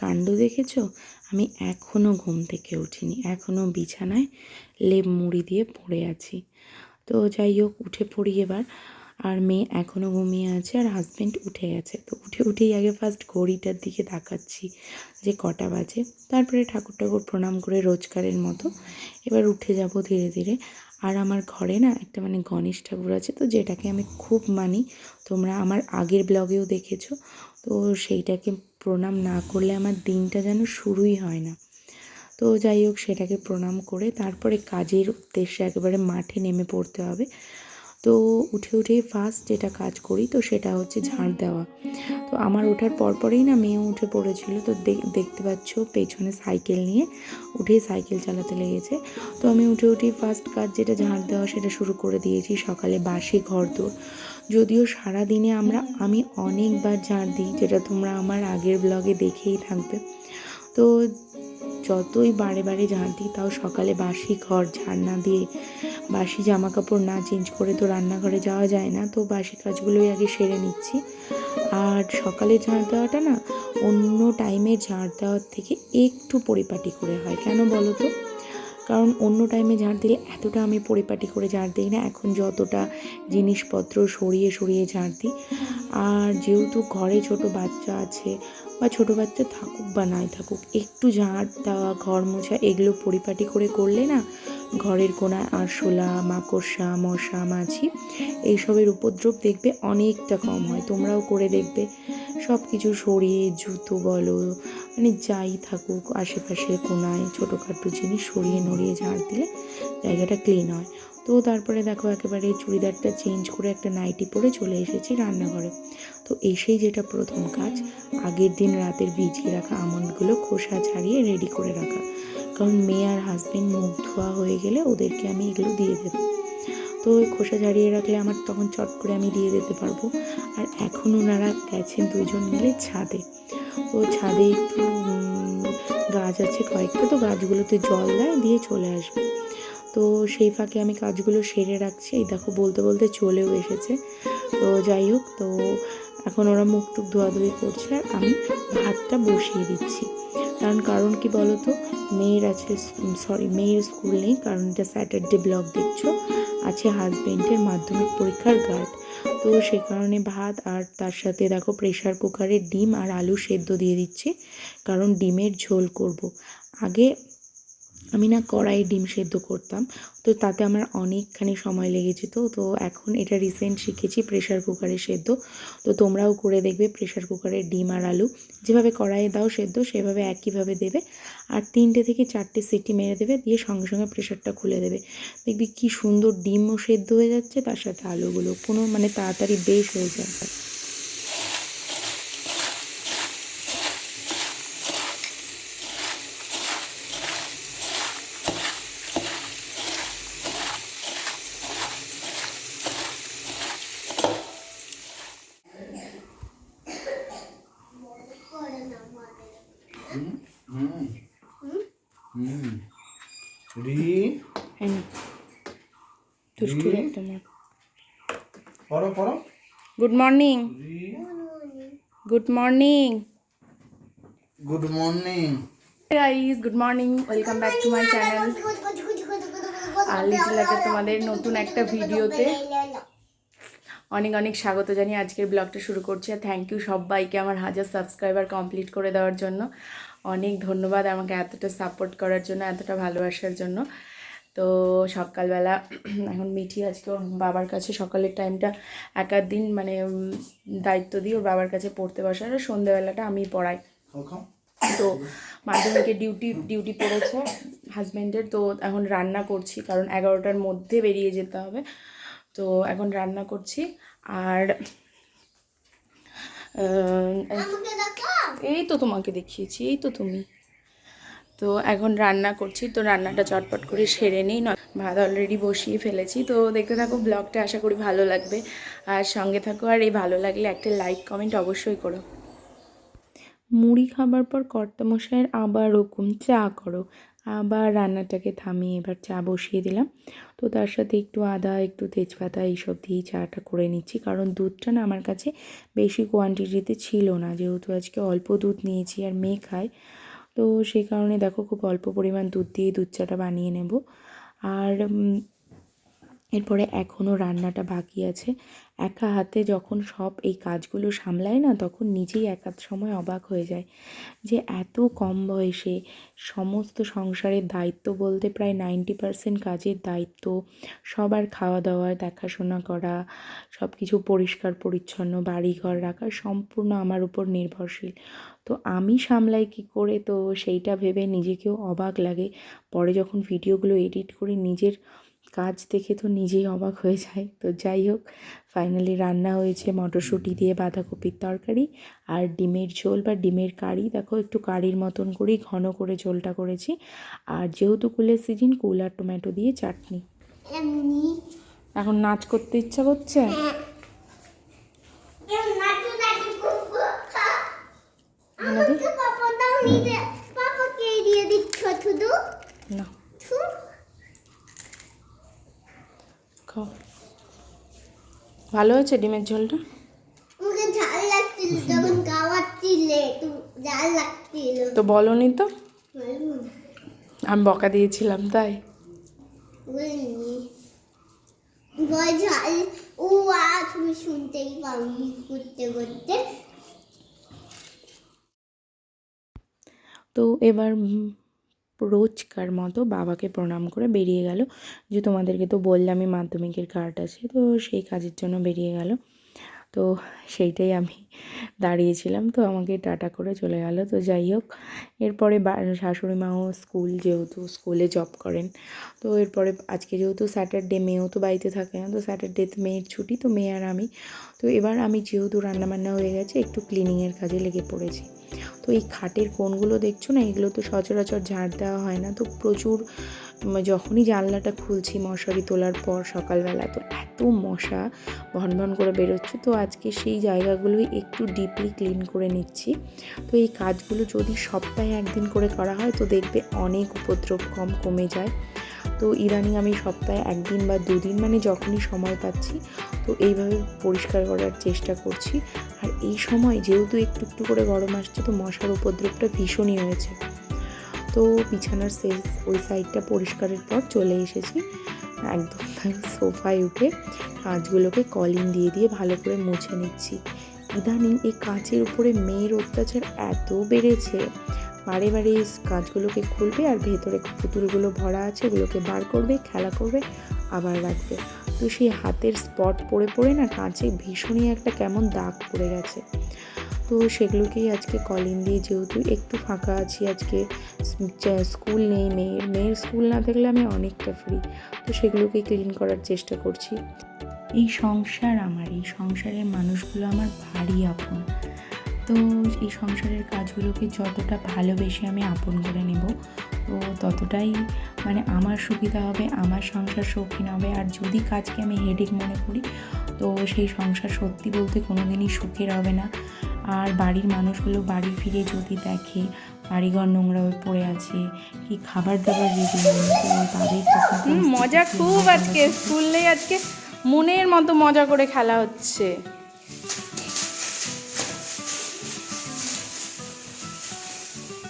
কাণ্ড দেখেছো? আমি এখনও ঘুম থেকে উঠিনি, এখনও বিছানায় লেপ মুড়ি দিয়ে পড়ে আছি। তো যাই হোক, উঠে পড়ি এবার। আর মেয়ে এখনও ঘুমিয়ে আছে আর হাজব্যান্ড উঠে গেছে। তো উঠেই আগে ফার্স্ট ঘড়িটার দিকে তাকাচ্ছি যে কটা বাজে। তারপরে ঠাকুর প্রণাম করে রোজকারের মতো এবার উঠে যাব ধীরে ধীরে। আর আমার ঘরে না একটা গণেশ ঠাকুর আছে, তো যেটাকে আমি খুব মানি। তোমরা আমার আগের ব্লগেও দেখেছো। তো সেইটাকে প্রণাম না করলে আমার দিনটা যেন শুরুই হয় না। তো যাই হোক, সেটাকে প্রণাম করে তারপরে কাজের উদ্দেশ্যে একেবারে মাঠে নেমে পড়তে হবে। তো উঠেই ফার্স্ট যেটা কাজ করি তো সেটা হচ্ছে ঝাড় দেওয়া। তো আমার ওঠার পরপরেই না মেয়েও উঠে পড়েছিল। তো দেখতে পাচ্ছ পেছনে সাইকেল নিয়ে উঠেই সাইকেল চালাতে লেগেছে। তো আমি উঠেই ফার্স্ট কাজ যেটা ঝাড় দেওয়া সেটা শুরু করে দিয়েছি। সকালে বাসি ঘরদোর, যদিও সারাদিনে আমি অনেকবার ঝাড় দিই, যেটা তোমরা আমার আগের ব্লগে দেখেই থাকবে। তো যতই বারে বারে ঝাড় দিই তাও সকালে বাসি ঘর ঝাড় না দিয়ে, বাসি জামা কাপড় না চেঞ্জ করে তো রান্নাঘরে যাওয়া যায় না। তো বাসি কাজগুলোই আগে সেরে নিচ্ছি। আর সকালে ঝাড় দেওয়াটা না অন্য টাইমে ঝাড় দেওয়ার থেকে একটু পরিপাটি করে হয়। কেন বলো তো? কারণ অন্য টাইমে ঝাড় দিলে এতটা আমি পরিপাটি করে ঝাড় দিই না, এখন যতটা জিনিসপত্র সরিয়ে সরিয়ে ঝাড় দিই। আর যেহেতু ঘরে ছোট বাচ্চা আছে, বা ছোট বাচ্চা থাকুক বা নাই থাকুক, একটু ঝাড় দেওয়া, ঘর মোছা এগুলো পরিপাটি করে করলে না ঘরের কোনায় আরশোলা, মাকড়সা, মশা, মাছি এইসবের উপদ্রব দেখবে অনেকটা কম হয়। তোমরাও করে দেখবে, সব কিছু সরিয়ে, জুতো বলো যাই থাকুক আশেপাশে কোনায় ছোটোখাটো জিনিস সরিয়ে নড়িয়ে ঝাড় দিলে জায়গাটা ক্লিন হয়। তো তারপরে দেখো একেবারে চুড়িদারটা চেঞ্জ করে একটা নাইটি পরে চলে এসেছি রান্নাঘরে। তো এসেই যেটা প্রথম কাজ, আগের দিন রাতের ভিজিয়ে রাখা আমন্ডগুলো খোসা ছাড়িয়ে রেডি করে রাখা। কারণ মেয়ে আর হাজব্যান্ড মুখ ধোয়া হয়ে গেলে ওদেরকে আমি এগুলো দিয়ে দেবো। তো ওই খোসা ছাড়িয়ে রাখলে আমার তখন চট করে আমি দিয়ে দিতে পারবো। আর এখন ওনারা গেছেন দুইজন মিলে ছাদে। তো ছাদে একটু গাছ আছে কয়েকটা, তো গাছগুলোতে জল দিয়ে চলে আসবে। তো সেই ফাঁকে আমি কাজগুলো সেরে রাখছি। এই দেখো বলতে বলতে চলেও এসেছে। তো যাই হোক, তো এখন ওরা মুখ টুক ধোয়াধুয়ি করছে আর আমি ভাতটা বসিয়ে দিচ্ছি। কারণ কি বলো তো, মেয়ের স্কুল নেই, কারণ এটা স্যাটারডে ব্লগ দেখছো। আছে হাজব্যান্ডের মাধ্যমিক পরীক্ষার গার্ড। তো সে কারণে ভাত আর তার সাথে দেখো প্রেশার কুকারে ডিম আর আলু সেদ্ধ দিয়ে দিচ্ছি, কারণ ডিমের ঝোল করব। আগে আমি না কড়াইয়ে ডিম সেদ্ধ করতাম, তো তাতে আমার অনেকখানি সময় লেগেছে। তো এখন এটা রিসেন্ট শিখেছি প্রেশার কুকারে সেদ্ধ। তো তোমরাও করে দেখবে প্রেশার কুকারে ডিম আর আলু যেভাবে কড়াইয়ে দাও সেদ্ধ, সেভাবে একইভাবে দেবে। আর 3টে থেকে 4টে সিটি মেরে দেবে, দিয়ে সঙ্গে সঙ্গে প্রেশারটা খুলে দেবে। দেখবি কি সুন্দর ডিমও সেদ্ধ হয়ে যাচ্ছে, তার সাথে আলুগুলো কোনো তাড়াতাড়ি বেশ হয়ে যায়। Good morning, good morning, good morning guys, good morning, welcome back to my channel. আর লিটল একটা তোমাদের নতুন একটা ভিডিওতে অনেক অনেক স্বাগত জানিয়ে আজকের ব্লগটা শুরু করছি। আর থ্যাংক ইউ সবাইকে আমার 1000 সাবস্ক্রাইবার কমপ্লিট করে দেওয়ার জন্য। অনেক ধন্যবাদ আমাকে এতটা সাপোর্ট করার জন্য, এতটা ভালোবাসার জন্য। তো সকালবেলা এখন মিঠি আজকে ওর বাবার কাছে সকালের টাইমটা একার দিন দায়িত্ব দিই ওর বাবার কাছে পড়তে বসার, আর সন্ধ্যেবেলাটা আমি পড়াই। তো মাধ্যমিকের ডিউটি পড়েছে হাজব্যান্ডের। তো এখন রান্না করছি, কারণ 11টার মধ্যে বেরিয়ে যেতে হবে। তো এখন রান্না করছি। আর এই তো তোমাকে দেখিয়েছি, এই তো তুমি। তো এখন রান্না করছি, তো রান্নাটা চটপট করে সেরে নিই, ভাত অলরেডি বসিয়ে ফেলেছি। তো দেখতে থাকো ব্লগটা, আশা করি ভালো লাগবে। আর সঙ্গে থাকো, আর এই ভালো লাগলে একটা লাইক কমেন্ট অবশ্যই করো। মুড়ি খাবার পর কর্তামশাইয়ের আবার হুকুম, চা করো। আবার রান্নাটাকে থামিয়ে এবার চা বসিয়ে দিলাম। তো তার সাথে একটু আদা, একটু তেজপাতা এইসব দিয়েই চাটা করে নিচ্ছি, কারণ দুধটা না আমার কাছে বেশি কোয়ান্টিটিতে ছিল না, যেহেতু আজকে অল্প দুধ নিয়েছি আর মেয়ে খায়। তো সেই কারণে দেখো খুব অল্প পরিমাণ দুধ দিয়ে দুধ চাটা বানিয়ে নেব। আর এরপরে এখনও রান্নাটা বাকি আছে। একা হাতে যখন সব এই কাজগুলো সামলায় না, তখন নিজেই একাধ সময় অবাক হয়ে যায় যে এত কম বয়সে সমস্ত সংসারের দায়িত্ব বলতে প্রায় 90% কাজের দায়িত্ব, সবার খাওয়া দাওয়া দেখাশোনা করা, সব কিছু পরিষ্কার পরিচ্ছন্ন বাড়িঘর রাখা সম্পূর্ণ আমার উপর নির্ভরশীল। তো আমি সামলাই কী করে, তো সেইটা ভেবে নিজেকেও অবাক লাগে। পরে যখন ভিডিওগুলো এডিট করে নিজের কাজ দেখে তো নিজেই অবাক হয়ে যায়। তো যাই হোক, ফাইনালি রান্না হয়েছে মটরশুঁটি দিয়ে বাঁধাকপির তরকারি আর ডিমের ঝোল বা ডিমের কারি। দেখো একটু কারির মতন করেই ঘন করে ঝোলটা করেছি। আর যেহেতু কুলের সিজন, কুল আর টমেটো দিয়ে চাটনি। এখন নাচ করতে ইচ্ছা করছে? না, খাও। ভালো হয়েছে ডিমের ঝোলটা? তো বলনি তো, আমি বকা দিয়েছিলাম তাই? তুমি শুনতেই পাওনি করতে করতে। তো এবার রোজকার মতো বাবাকে প্রণাম করে বেরিয়ে গেল। যে তোমাদেরকে তো বললামই মাধ্যমিকের কার্ড আছে, তো সেই কাজের জন্য বেরিয়ে গেল। তো সেইটাই আমি দাঁড়িয়েছিলাম, তো আমাকে টাটা করে চলে গেল। তো যাই হোক, এরপরে শাশুড়ি মাও স্কুল, যেহেতু স্কুলে জব করেন, তো এরপরে আজকে যেহেতু স্যাটারডে, মেয়েও তো বাড়িতে থাকে না, তো স্যাটারডেতে মেয়ের ছুটি, তো মেয়ে আর আমি। তো এবার আমি যেহেতু রান্নাবান্না হয়ে গেছে, একটু ক্লিনিংয়ের কাজে লেগে পড়েছি। তো এই খাটের কোণগুলো দেখছো না, এগুলো তো সচরাচর ঝাড় দেওয়া হয় না। তো প্রচুর, যখনই জানলাটা খুলছি মশারি তোলার পর সকালবেলা, তো এত মশা ভনভন করে বেরোচ্ছে। তো আজকে সেই জায়গাগুলোই একটু ডিপলি ক্লিন করে নিচ্ছি। তো এই কাজগুলো যদি সপ্তাহে একদিন করে করা হয়, তো দেখবে অনেক উপদ্রব কমে যায়। তো ইদানিং আমি সপ্তাহে একদিন বা দুদিন, মানে যখনই সময় পাচ্ছি, তো এইভাবে পরিষ্কার করার চেষ্টা করছি। আর এই সময় যেহেতু একটু একটু করে গরম আসছে, তো মশার উপদ্রবটা ভীষণই হয়েছে। তো বিছানার ওই সাইডটা পরিষ্কারের পর চলে এসেছি একদম সোফায় উঠে কাঁচগুলোকে কলিং দিয়ে দিয়ে ভালো করে মুছে নিচ্ছি। ইদানিং এই কাঁচের উপরে মেয়ের অত্যাচার এত বেড়েছে, বারে বারে এই কাঁচগুলোকে খুলবে আর ভেতরে পুতুলগুলো ভরা আছে, ওগুলোকে বার করবে, খেলা করবে, আবার রাখবে। তো সেই হাতের স্পট পড়ে পড়ে না কাঁচে ভীষণই একটা কেমন দাগ পড়ে গেছে। তো সেগুলোকেই আজকে কলিং দিয়ে, যেহেতু একটু ফাঁকা আছি আজকে, স্কুল নেই মেয়ের স্কুল না থাকলে আমি অনেকটা ফ্রি, তো সেগুলোকেই ক্লিন করার চেষ্টা করছি। এই সংসার আমার, এই সংসারের মানুষগুলো আমার ভারী আপন। তো এই সংসারের কাজগুলোকে যতটা ভালোবেসে আমি আপন করে নেব, তো ততটাই মানে আমার সুবিধা হবে, আমার সংসার শৌখিন হবে। আর যদি কাজকে আমি হেডেক মনে করি, তো সেই সংসার সত্যি বলতে কোনো দিনই সুখের হবে না। আর বাড়ির মানুষগুলো বাড়ি ফিরে যদি দেখে বাড়িঘর নোংরা হয়ে পড়ে আছে, কি খাবার দাবার রেডি হয়নি, তো তাদের তখন মজা খুব। আজকে স্কুল নেই, আজকে মনের মতো মজা করে খেলা হচ্ছে।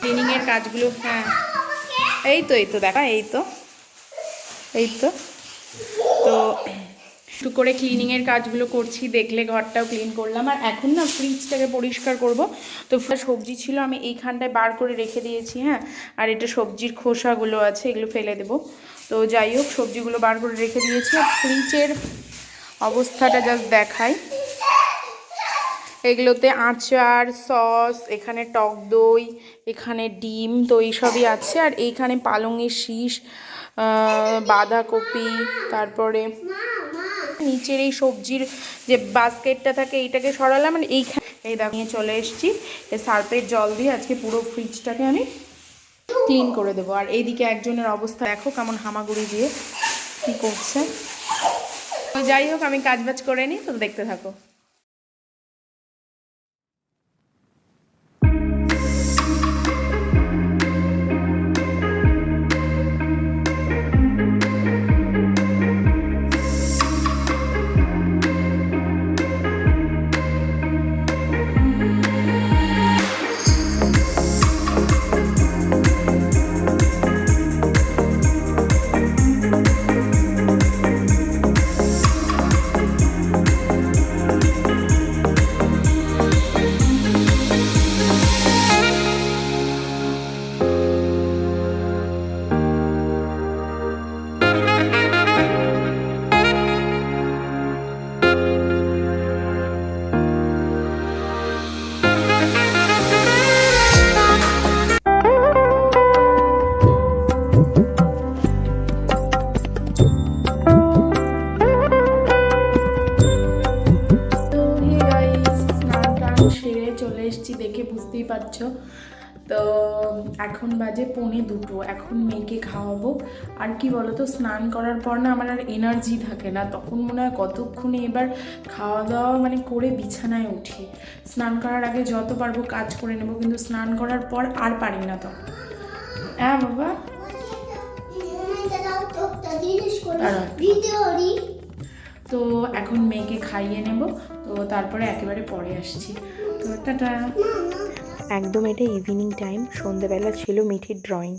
ক্লিনিংয়ের কাজগুলো, হ্যাঁ এই তো দেখা, এই তো তো একটু করে ক্লিনিংয়ের কাজগুলো করছি, দেখলে ঘরটাও ক্লিন করলাম। আর এখন না ফ্রিজটাকে পরিষ্কার করব। তো সবজি ছিল আমি এইখানটায় বার করে রেখে দিয়েছি, হ্যাঁ। আর এটা সবজির খোসাগুলো আছে, এগুলো ফেলে দেবো। তো যাই হোক, সবজিগুলো বার করে রেখে দিয়েছি। আর ফ্রিজের অবস্থাটা জাস্ট দেখাই। এগুলোতে আচার, সস, এখানে টক দই, এখানে ডিম, তো এইসবই আছে। আর এইখানে পালংয়ের শীষ, বাঁধাকপি, তারপরে নিচের এই সবজির যে বাস্কেটটা থাকে এইটাকে সরালাম। মানে এইখানে এই দাগ নিয়ে চলে এসেছি। এই সার্ফের জল দিয়ে আজকে পুরো ফ্রিজটাকে আমি ক্লিন করে দেবো। আর এইদিকে একজনের অবস্থা দেখো কেমন হামাগুড়ি দিয়ে কী করছে। তো যাই হোক, আমি কাজবাজ করে নিই, তো দেখতে থাকো। এখন বাজে 1:45, এখন মেয়েকে খাওয়াবো। আর কি বলো তো, স্নান করার পর না আমার আর এনার্জি থাকে না, তখন মনে হয় কতক্ষণে এবার খাওয়া দাওয়া মানে করে বিছানায় উঠি। স্নান করার আগে যত পারবো কাজ করে নেব, কিন্তু স্নান করার পর আর পারি না তখন। হ্যাঁ বাবা, তো এখন মেয়েকে খাইয়ে নেব, তো তারপরে একেবারে পরে আসছি। তো টাটা। একদম এটা ইভিনিং টাইম, সন্ধ্যাবেলা ছিল মিঠির ড্রয়িং।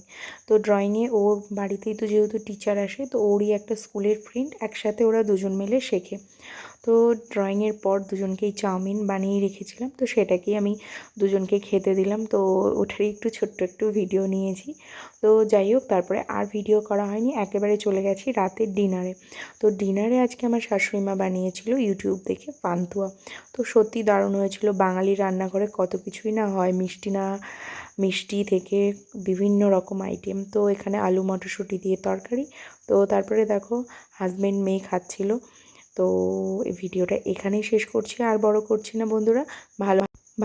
তো ড্রয়িংয়ে ওর বাড়িতেই তো যেহেতু টিচার আসে, তো ওরই একটা স্কুলের ফ্রেন্ড, একসাথে ওরা দুজন মিলে শেখে। তো ড্রয়িংয়ের পর দুজনকেই চাউমিন বানিয়ে রেখেছিলাম, তো সেটাকেই আমি দুজনকে খেতে দিলাম। তো ওটারই একটু ছোট্ট একটু ভিডিও নিয়েছি। তো যাই হোক, তারপরে আর ভিডিও করা হয়নি, একেবারে চলে গেছি রাতের ডিনারে। তো ডিনারে আজকে আমার শাশুড়ি মা বানিয়েছিল ইউটিউব দেখে পান্তুয়া। তো সত্যি দারুণ হয়েছিল। বাঙালি রান্নাঘরে কত কিছুই না হয়, মিষ্টি থেকে বিভিন্ন রকম আইটেম। তো এখানে আলু মটরশুঁটি দিয়ে তরকারি। তো তারপরে দেখো হাজব্যান্ড মেয়ে খাচ্ছিল। তো এই ভিডিওটা এখানেই শেষ করছি, আর বড় করছি না বন্ধুরা।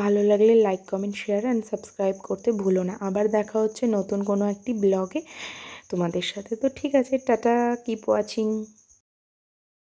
ভালো লাগলে like comment share and subscribe করতে ভুলো না। আবার দেখা হচ্ছে নতুন কোনো একটি ব্লগে তোমাদের সাথে। তো ঠিক আছে, টাটা, কিপ ওয়াচিং।